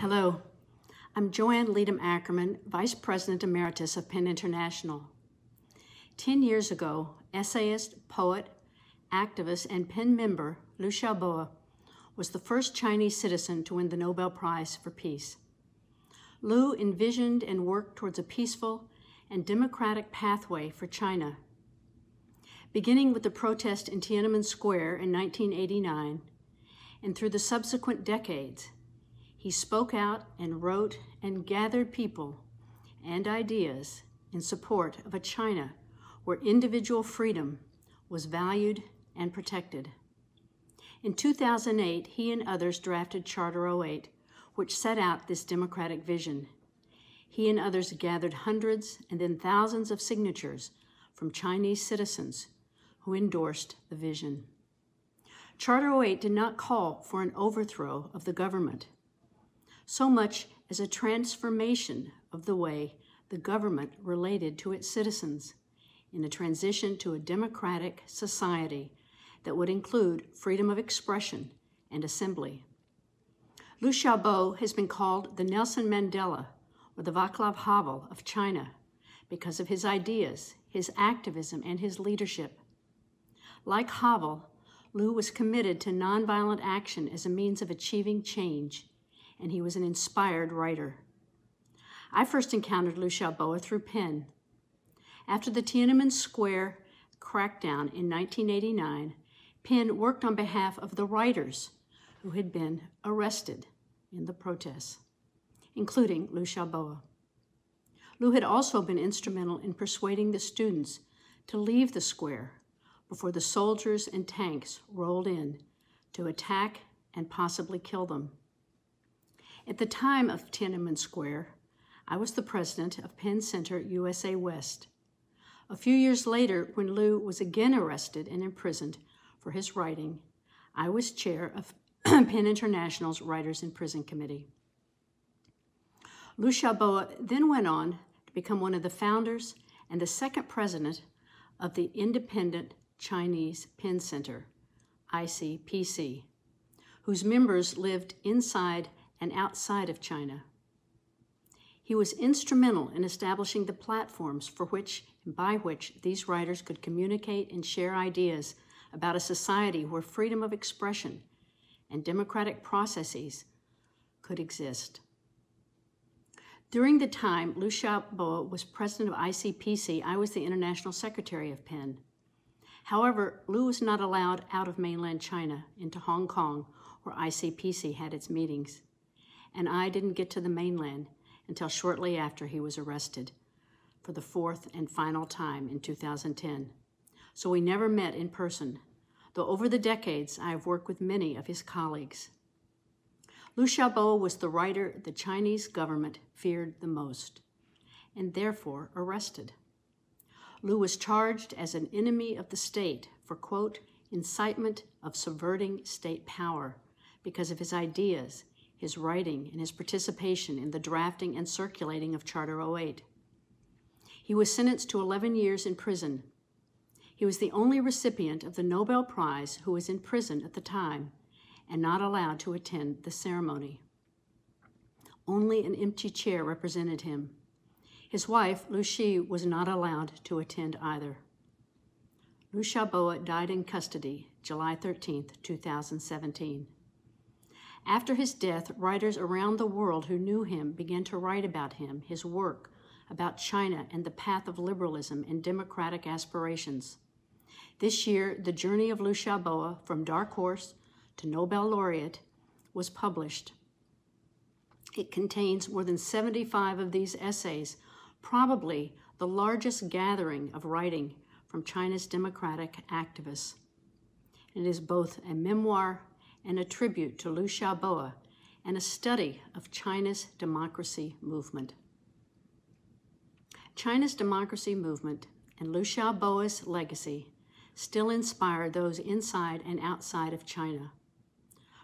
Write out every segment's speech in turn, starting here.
Hello, I'm Joanne Leedom-Ackerman, Vice President Emeritus of PEN International. 10 years ago, essayist, poet, activist, and PEN member Liu Xiaobo was the first Chinese citizen to win the Nobel Prize for Peace. Liu envisioned and worked towards a peaceful and democratic pathway for China. Beginning with the protest in Tiananmen Square in 1989, and through the subsequent decades, he spoke out and wrote and gathered people and ideas in support of a China where individual freedom was valued and protected. In 2008, he and others drafted Charter 08, which set out this democratic vision. He and others gathered hundreds and then thousands of signatures from Chinese citizens who endorsed the vision. Charter 08 did not call for an overthrow of the government, so much as a transformation of the way the government related to its citizens in a transition to a democratic society that would include freedom of expression and assembly. Liu Xiaobo has been called the Nelson Mandela or the Václav Havel of China because of his ideas, his activism, and his leadership. Like Havel, Liu was committed to nonviolent action as a means of achieving change, and he was an inspired writer. I first encountered Liu Xiaobo through PEN. After the Tiananmen Square crackdown in 1989, PEN worked on behalf of the writers who had been arrested in the protests, including Liu Xiaobo. Liu had also been instrumental in persuading the students to leave the square before the soldiers and tanks rolled in to attack and possibly kill them. At the time of Tiananmen Square, I was the president of PEN Center USA West. A few years later, when Liu was again arrested and imprisoned for his writing, I was chair of PEN International's Writers in Prison Committee. Liu Xiaobo then went on to become one of the founders and the second president of the Independent Chinese PEN Center, ICPC, whose members lived inside and outside of China. He was instrumental in establishing the platforms for which and by which these writers could communicate and share ideas about a society where freedom of expression and democratic processes could exist. During the time Liu Xiaobo was president of ICPC, I was the international secretary of PEN. However, Liu was not allowed out of mainland China into Hong Kong, where ICPC had its meetings, and I didn't get to the mainland until shortly after he was arrested for the fourth and final time in 2010. So we never met in person, though over the decades I have worked with many of his colleagues. Liu Xiaobo was the writer the Chinese government feared the most, and therefore arrested. Liu was charged as an enemy of the state for, quote, incitement of subverting state power because of his ideas, his writing, and his participation in the drafting and circulating of Charter 08. He was sentenced to 11 years in prison. He was the only recipient of the Nobel Prize who was in prison at the time and not allowed to attend the ceremony. Only an empty chair represented him. His wife, Liu Shi, was not allowed to attend either. Liu Xiaobo died in custody July 13, 2017. After his death, writers around the world who knew him began to write about him, his work, about China and the path of liberalism and democratic aspirations. This year, the journey of Liu Xiaobo from dark horse to Nobel laureate was published. It contains more than 75 of these essays, probably the largest gathering of writing from China's democratic activists. It is both a memoir and a tribute to Liu Xiaobo and a study of China's democracy movement. China's democracy movement and Liu Xiaobo's legacy still inspire those inside and outside of China.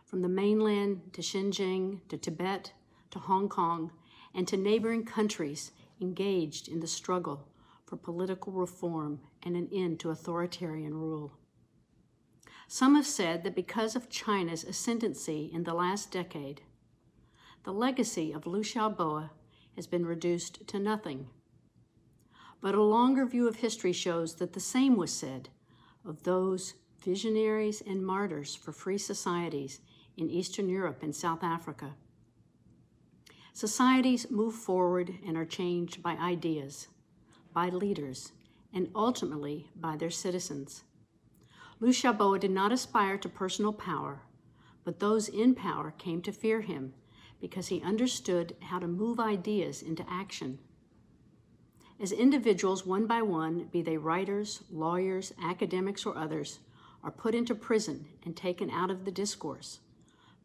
From the mainland to Xinjiang, to Tibet, to Hong Kong, and to neighboring countries engaged in the struggle for political reform and an end to authoritarian rule. Some have said that because of China's ascendancy in the last decade, the legacy of Liu Xiaobo has been reduced to nothing. But a longer view of history shows that the same was said of those visionaries and martyrs for free societies in Eastern Europe and South Africa. Societies move forward and are changed by ideas, by leaders, and ultimately by their citizens. Liu Xiaobo did not aspire to personal power, but those in power came to fear him because he understood how to move ideas into action. As individuals, one by one, be they writers, lawyers, academics, or others, are put into prison and taken out of the discourse,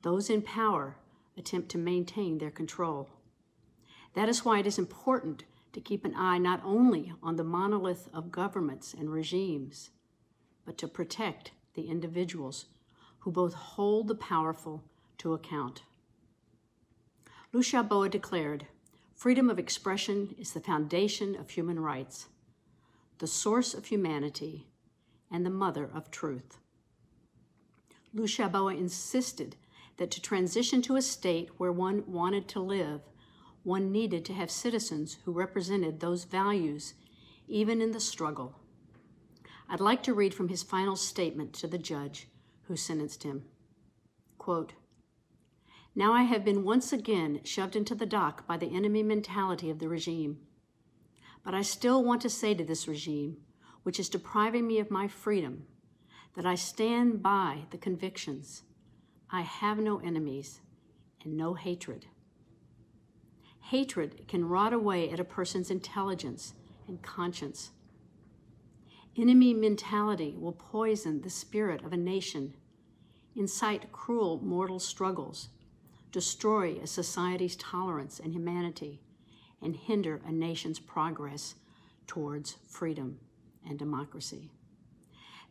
those in power attempt to maintain their control. That is why it is important to keep an eye not only on the monolith of governments and regimes, but to protect the individuals who both hold the powerful to account. Liu Xiaobo declared, "Freedom of expression is the foundation of human rights, the source of humanity, and the mother of truth." Liu Xiaobo insisted that to transition to a state where one wanted to live, one needed to have citizens who represented those values, even in the struggle. I'd like to read from his final statement to the judge who sentenced him. Quote, "Now I have been once again shoved into the dock by the enemy mentality of the regime. But I still want to say to this regime, which is depriving me of my freedom, that I stand by the convictions. I have no enemies and no hatred. Hatred can rot away at a person's intelligence and conscience. Enemy mentality will poison the spirit of a nation, incite cruel mortal struggles, destroy a society's tolerance and humanity, and hinder a nation's progress towards freedom and democracy.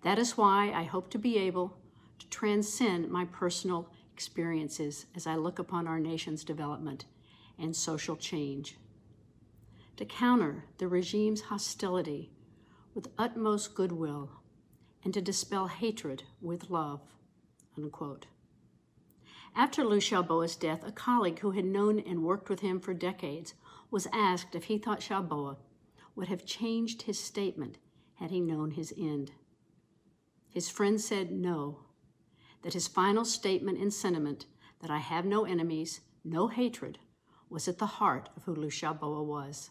That is why I hope to be able to transcend my personal experiences as I look upon our nation's development and social change, to counter the regime's hostility with utmost goodwill, and to dispel hatred with love," unquote. After Liu Xiaobo's death, a colleague who had known and worked with him for decades was asked if he thought Xiaobo would have changed his statement had he known his end. His friend said no, that his final statement and sentiment that I have no enemies, no hatred, was at the heart of who Liu Xiaobo was.